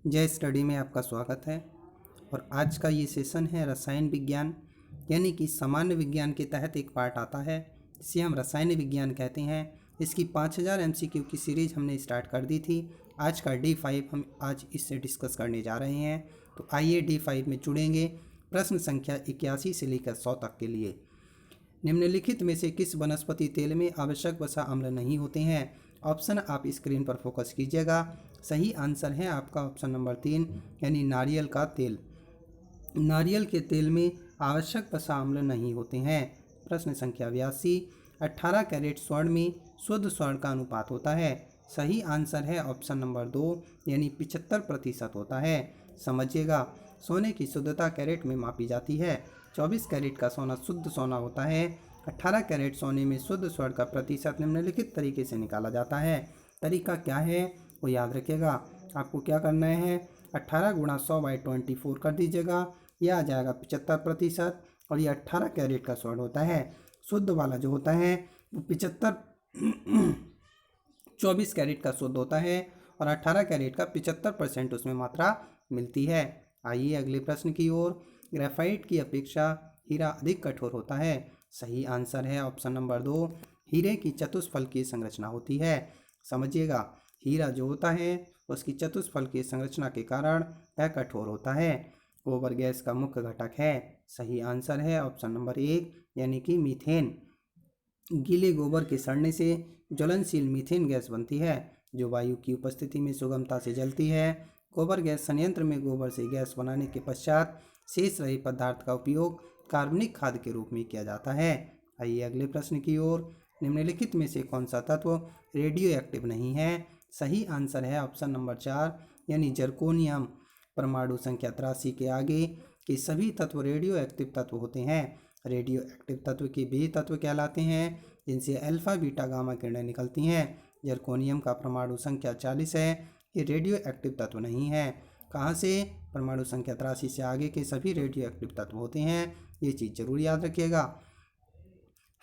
जय स्टडी में आपका स्वागत है। और आज का ये सेशन है रसायन विज्ञान, यानी कि सामान्य विज्ञान के तहत एक पार्ट आता है जिसे हम रसायन विज्ञान कहते हैं। इसकी 5000 MCQ की सीरीज हमने स्टार्ट कर दी थी। आज का D5 हम आज इससे डिस्कस करने जा रहे हैं। तो आइए D5 में जुड़ेंगे प्रश्न संख्या 81 से लेकर 100 तक के लिए। निम्नलिखित में से किस वनस्पति तेल में आवश्यक वसा अम्ल नहीं होते हैं? ऑप्शन आप स्क्रीन पर फोकस कीजिएगा। सही आंसर है आपका ऑप्शन नंबर 3, यानी नारियल का तेल। नारियल के तेल में आवश्यक वसा अम्ल नहीं होते हैं। प्रश्न संख्या 82, 18 कैरेट स्वर्ण में शुद्ध स्वर्ण का अनुपात होता है। सही आंसर है ऑप्शन नंबर 2, यानी 75% होता है। समझिएगा, सोने की शुद्धता कैरेट में मापी जाती है। 24 कैरेट का सोना शुद्ध सोना होता है। 18 कैरेट सोने में शुद्ध स्वर्ण का प्रतिशत निम्नलिखित तरीके से निकाला जाता है। तरीका क्या है वो याद रखिएगा। आपको क्या करना है, 18 गुणा 100/24 कर दीजिएगा, यह आ जाएगा 75%। और ये 18 कैरेट का स्वर्ण होता है। शुद्ध वाला जो होता है वो 24 कैरेट का शुद्ध होता है और 18 कैरेट का 75% उसमें मात्रा मिलती है। आइए अगले प्रश्न की ओर। ग्रेफाइट की अपेक्षा हीरा अधिक कठोर होता है। सही आंसर है ऑप्शन नंबर 2, हीरे की चतुष्फल की संरचना होती है। समझिएगा, हीरा जो होता है उसकी चतुष्फल की संरचना के कारण वह कठोर होता है। गोबर गैस का मुख्य घटक है। सही आंसर है ऑप्शन नंबर 1, यानी कि मीथेन। गीले गोबर के सड़ने से ज्वलनशील मीथेन गैस बनती है जो वायु की उपस्थिति में सुगमता से जलती है। गोबर गैस संयंत्र में गोबर से गैस बनाने के पश्चात शेष रहे पदार्थ का उपयोग कार्बनिक खाद के रूप में किया जाता है। आइए अगले प्रश्न की ओर। निम्नलिखित में से कौन सा तत्व रेडियो एक्टिव नहीं है? सही आंसर है ऑप्शन नंबर 4, यानी जर्कोनियम। परमाणु संख्या 83 के आगे के सभी तत्व रेडियो एक्टिव तत्व होते हैं। रेडियो एक्टिव तत्व के वे तत्व कहलाते हैं जिनसे अल्फा बीटा गामा किरणें निकलती हैं। जर्कोनियम का परमाणु संख्या 40 है। ये रेडियो एक्टिव तत्व नहीं है। कहाँ से? परमाणु संख्या 83 से आगे के सभी रेडियो एक्टिव तत्व होते हैं। ये चीज़ जरूर याद रखिएगा।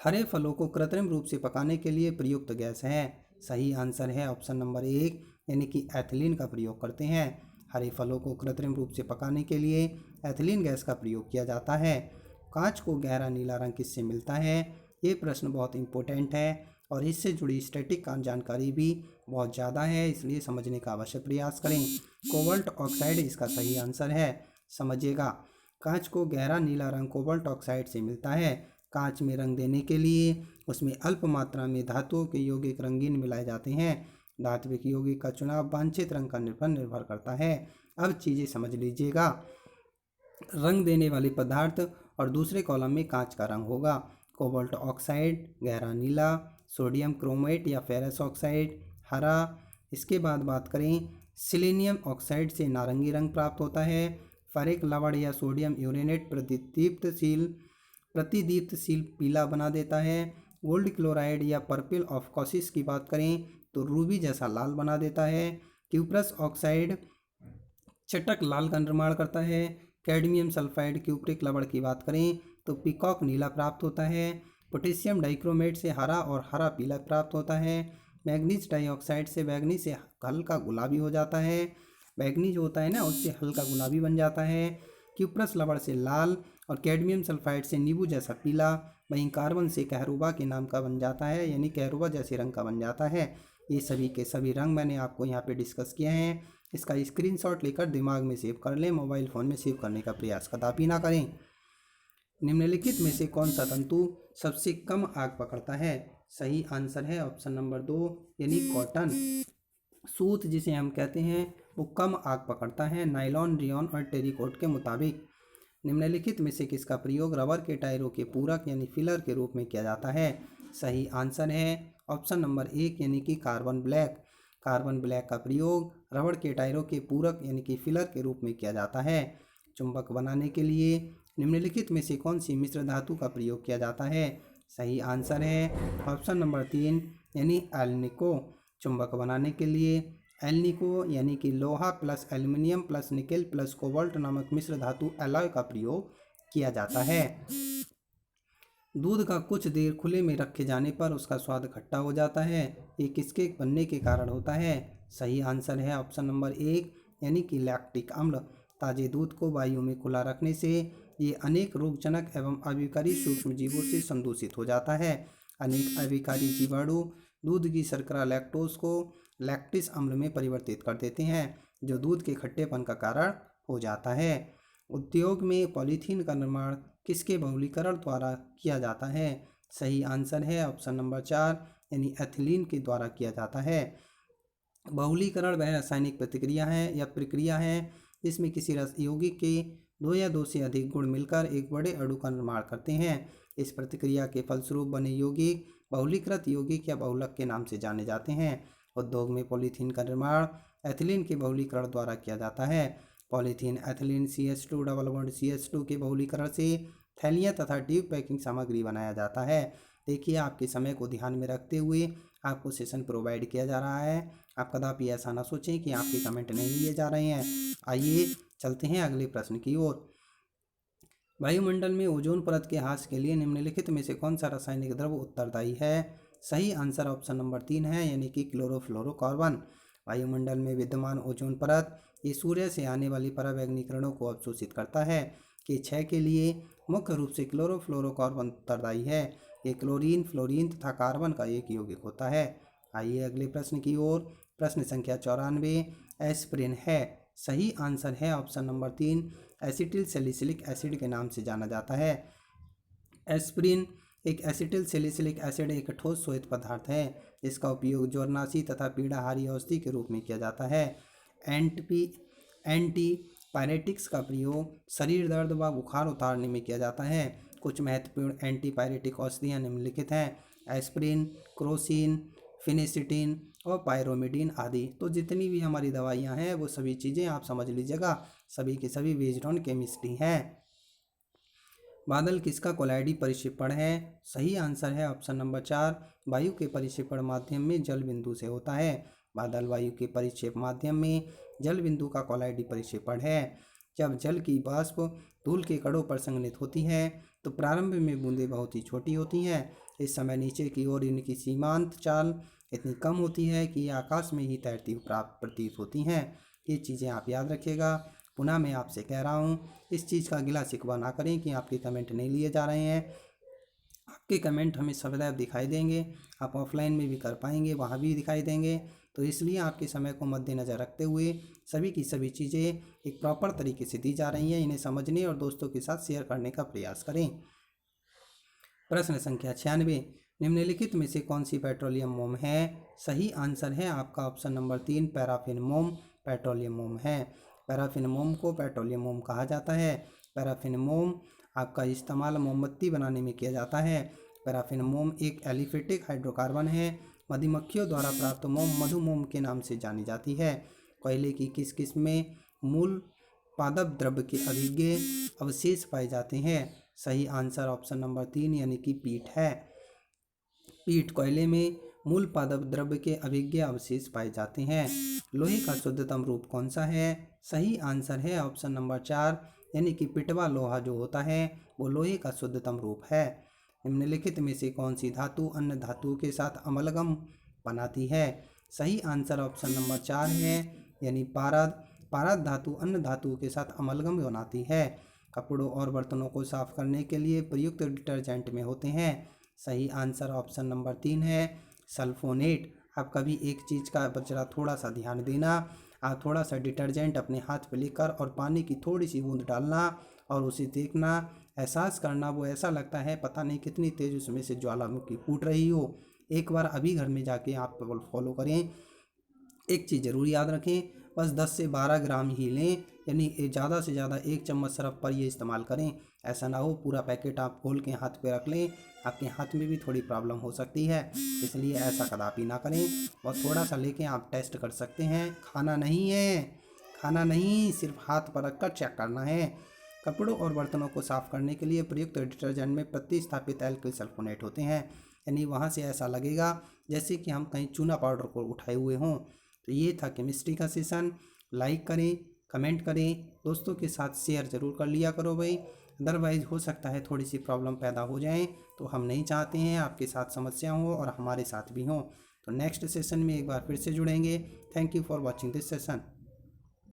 हरे फलों को कृत्रिम रूप से पकाने के लिए प्रयुक्त गैस है। सही आंसर है ऑप्शन नंबर 1, यानी कि एथिलीन का प्रयोग करते हैं। हरे फलों को कृत्रिम रूप से पकाने के लिए एथिलीन गैस का प्रयोग किया जाता है। कांच को गहरा नीला रंग किससे मिलता है? ये प्रश्न बहुत इंपॉर्टेंट है और इससे जुड़ी स्टैटिक जानकारी भी बहुत ज़्यादा है, इसलिए समझने का अवश्य प्रयास करें। कोबाल्ट ऑक्साइड इसका सही आंसर है। समझिएगा, कांच को गहरा नीला रंग कोबाल्ट ऑक्साइड से मिलता है। कांच में रंग देने के लिए उसमें अल्प मात्रा में धातुओं के यौगिक रंगीन मिलाए जाते हैं। धात्विक यौगिक का चुनाव वांछित रंग का निर्भर करता है। अब चीज़ें समझ लीजिएगा। रंग देने वाले पदार्थ और दूसरे कॉलम में कांच का रंग होगा। कोबाल्ट ऑक्साइड गहरा नीला, सोडियम क्रोमेट या फेरस ऑक्साइड हरा। इसके बाद बात करें, सिलीनियम ऑक्साइड से नारंगी रंग प्राप्त होता है। फरिक लवण या सोडियम यूरेनेट प्रतिदीप्तशील पीला बना देता है। गोल्ड क्लोराइड या पर्पल ऑफ कॉसिस की बात करें तो रूबी जैसा लाल बना देता है। क्यूप्रस ऑक्साइड चटक लाल का निर्माण करता है। कैडमियम सल्फाइड क्यूप्रिक लवण की बात करें तो पीकॉक नीला प्राप्त होता है। पोटेशियम डाइक्रोमेट से हरा और हरा पीला प्राप्त होता है। मैग्नीज डाइऑक्साइड से बैगनी से हल्का गुलाबी हो जाता है। बैगनी जो होता है ना उससे हल्का गुलाबी बन जाता है। क्यूप्रस लवण से लाल और कैडमियम सल्फाइड से नींबू जैसा पीला। वहीं कार्बन से कहरुबा के नाम का बन जाता है, यानी कहरुबा जैसे रंग का बन जाता है। ये सभी के सभी रंग मैंने आपको यहाँ पे डिस्कस किए हैं। इसका स्क्रीनशॉट लेकर दिमाग में सेव कर लें, मोबाइल फ़ोन में सेव करने का प्रयास कदापि ना करें। निम्नलिखित में से कौन सा तंतु सबसे कम आग पकड़ता है? सही आंसर है ऑप्शन नंबर 2, यानी कॉटन। सूत जिसे हम कहते हैं वो कम आग पकड़ता है नायलॉन, रियॉन और टेरिकोट के मुताबिक। निम्नलिखित में से किसका प्रयोग रबर के टायरों के पूरक यानी फिलर के रूप में किया जाता है? सही आंसर है ऑप्शन नंबर 1, यानी कि कार्बन ब्लैक। कार्बन ब्लैक का प्रयोग रबड़ के टायरों के पूरक यानी कि फिलर के रूप में किया जाता है। चुंबक बनाने के लिए निम्नलिखित में से कौन सी मिश्र धातु का प्रयोग किया जाता है? सही आंसर है ऑप्शन नंबर 3, यानी एल्निको। चुंबक बनाने के लिए एल्निको यानी कि लोहा plus aluminium plus nickel plus cobalt नामक मिश्र धातु एलॉय का प्रयोग किया जाता है। दूध का कुछ देर खुले में रखे जाने पर उसका स्वाद खट्टा हो जाता है। ये किसके बनने के कारण होता है? सही आंसर है ऑप्शन नंबर 1, यानी कि लैक्टिक अम्ल। ताजे दूध को वायु में खुला रखने से ये अनेक रोगजनक एवं अविकारी सूक्ष्म जीवों से संदूषित हो जाता है। अनेक अविकारी जीवाणु दूध की शर्करा लैक्टोज को लैक्टिस अम्ल में परिवर्तित कर देते हैं, जो दूध के खट्टेपन का कारण हो जाता है। उद्योग में पॉलीथीन का निर्माण किसके बहुलीकरण द्वारा किया जाता है? सही आंसर है ऑप्शन नंबर 4 यानी एथिलीन के द्वारा किया जाता है। बहुलीकरण वह रासायनिक प्रतिक्रिया है या प्रक्रिया है जिसमें किसी रस यौगिक के दो या दो से अधिक गुण मिलकर एक बड़े अणु का निर्माण करते हैं। इस प्रक्रिया के फलस्वरूप बने यौगिक बहुलीकृत यौगिक या बहुलक के नाम से जाने जाते हैं। उद्योग में पॉलीथीन का निर्माण एथिलीन के बहुलीकरण द्वारा किया जाता है। Polythene ethylene CH2 double bond CH2 के बहुलीकरण से थैलियाँ तथा ट्यूब पैकिंग सामग्री बनाया जाता है। देखिए, आपके समय को ध्यान में रखते हुए आपको सेशन प्रोवाइड किया जा रहा है। आप कदापि ऐसा ना सोचें कि आपके कमेंट नहीं लिए जा रहे हैं। आइए चलते हैं अगले प्रश्न की ओर। वायुमंडल में ओजोन परत के ह्रास के लिए निम्नलिखित में से कौन सा रासायनिक द्रव्य उत्तरदायी है? सही आंसर ऑप्शन नंबर 3 है यानी कि क्लोरोफ्लोरोकार्बन। वायुमंडल में विद्यमान ओजोन परत ये सूर्य से आने वाली पराबैंगनी किरणों को अवशोषित करता है। के 6 के लिए मुख्य रूप से क्लोरोफ्लोरोकार्बन उत्तरदायी है। ये क्लोरीन, फ्लोरीन तथा कार्बन का एक यौगिक होता है। आइए अगले प्रश्न की ओर। प्रश्न संख्या 94 एस्पिरिन है। सही आंसर है option number 3 acetyl salicylic acid के नाम से जाना जाता है। एस्पिरिन एक एसिटिल सैलिसिलिक एसिड एक ठोस श्वेत पदार्थ है जिसका उपयोग ज्वरनाशी तथा पीड़ाहारी औषधि के रूप में किया जाता है। एंटीपायरेटिक्स का प्रयोग शरीर दर्द व बुखार उतारने में किया जाता है। कुछ महत्वपूर्ण एंटीपायरेटिक औषधियाँ निम्नलिखित हैं: एस्पिरिन, क्रोसिन, फिनिसिटिन और पायरोमिडीन आदि। तो जितनी भी हमारी दवाइयाँ हैं वो सभी चीज़ें आप समझ लीजिएगा, सभी के सभी बेस्ड ऑन केमिस्ट्री हैं। बादल किसका कोलाइडी परिक्षेपण है? सही आंसर है ऑप्शन नंबर 4 वायु के परिक्षेपण माध्यम में जल बिंदु से होता है। बादल वायु के परिक्षेप माध्यम में जल बिंदु का कोलाइडी परिक्षेपण है। जब जल की वाष्प धूल के कणों पर संघनित होती है तो प्रारंभ में बूंदें बहुत ही छोटी होती हैं। इस समय नीचे की ओर इनकी सीमांत चाल इतनी कम होती है कि ये आकाश में ही तैरती हुई प्रतीत होती हैं। ये चीज़ें आप याद रखिएगा। पुनः मैं आपसे कह रहा हूँ, इस चीज़ का गिला शिकवा ना करें कि आपके कमेंट नहीं लिए जा रहे हैं। आपके कमेंट हमें सदैव दिखाई देंगे। आप ऑफलाइन में भी कर पाएंगे, वहाँ भी दिखाई देंगे। तो इसलिए आपके समय को मद्देनज़र रखते हुए सभी की सभी चीज़ें एक प्रॉपर तरीके से दी जा रही हैं। इन्हें समझने और दोस्तों के साथ शेयर करने का प्रयास करें। प्रश्न संख्या 96 निम्नलिखित में से कौन सी पेट्रोलियम मोम है? सही आंसर है आपका ऑप्शन नंबर 3 पैराफिन मोम पेट्रोलियम मोम है। पैराफिन मोम को पेट्रोलियम मोम कहा जाता है। पैराफिन मोम आपका इस्तेमाल मोमबत्ती बनाने में किया जाता है। पैराफिन मोम एक एलिफेटिक हाइड्रोकार्बन है। मधुमक्खियों द्वारा प्राप्त मोम मधु मोम के नाम से जानी जाती है। कोयले की किस किस्म में मूल पादप द्रव्य के अभिज्ञ अवशेष पाए जाते हैं? सही आंसर ऑप्शन नंबर 3 यानी कि पीट है। पीट कोयले में मूल पादप द्रव्य के अभिज्ञ अवशेष पाए जाते हैं। लोहे का शुद्धतम रूप कौन सा है? सही आंसर है ऑप्शन नंबर 4 यानी कि पिटवा लोहा जो होता है वो लोहे का शुद्धतम रूप है। निम्नलिखित में से कौन सी धातु अन्य धातुओं के साथ अमलगम बनाती है? सही आंसर ऑप्शन नंबर 4 है यानी पारद। पारद धातु अन्य धातुओं के साथ अमलगम बनाती है। कपड़ों और बर्तनों को साफ करने के लिए प्रयुक्त डिटर्जेंट में होते हैं। सही आंसर ऑप्शन नंबर 3 है सल्फोनेट। आप कभी एक चीज़ का जरा थोड़ा सा ध्यान देना। आप थोड़ा सा डिटर्जेंट अपने हाथ पे लेकर और पानी की थोड़ी सी बूंद डालना और उसे देखना, एहसास करना, वो ऐसा लगता है पता नहीं कितनी तेज़ उसमें से ज्वालामुखी फूट रही हो। एक बार अभी घर में जाके आप फॉलो करें। एक चीज़ ज़रूर याद रखें, बस 10 से 12 ग्राम ही लें, यानी ज़्यादा से ज़्यादा 1 चम्मच सरफ पर ये इस्तेमाल करें। ऐसा ना हो पूरा पैकेट आप खोल के हाथ पे रख लें, आपके हाथ में भी थोड़ी प्रॉब्लम हो सकती है, इसलिए ऐसा कदापि ना करें। और थोड़ा सा लेके आप टेस्ट कर सकते हैं। खाना नहीं है, खाना नहीं, सिर्फ हाथ पर रख कर चेक करना है। कपड़ों और बर्तनों को साफ़ करने के लिए प्रयुक्त डिटर्जेंट में प्रतिस्थापित एल्किल सल्फोनेट होते हैं, यानी वहाँ से ऐसा लगेगा जैसे कि हम कहीं चूना पाउडर को उठाए हुए हों। तो ये था केमिस्ट्री का सेशन। लाइक करें, कमेंट करें, दोस्तों के साथ शेयर ज़रूर कर लिया करो भाई। अदरवाइज़ हो सकता है थोड़ी सी प्रॉब्लम पैदा हो जाए, तो हम नहीं चाहते हैं आपके साथ समस्या हो और हमारे साथ भी हो। तो नेक्स्ट सेशन में एक बार फिर से जुड़ेंगे। Thank you for watching this session.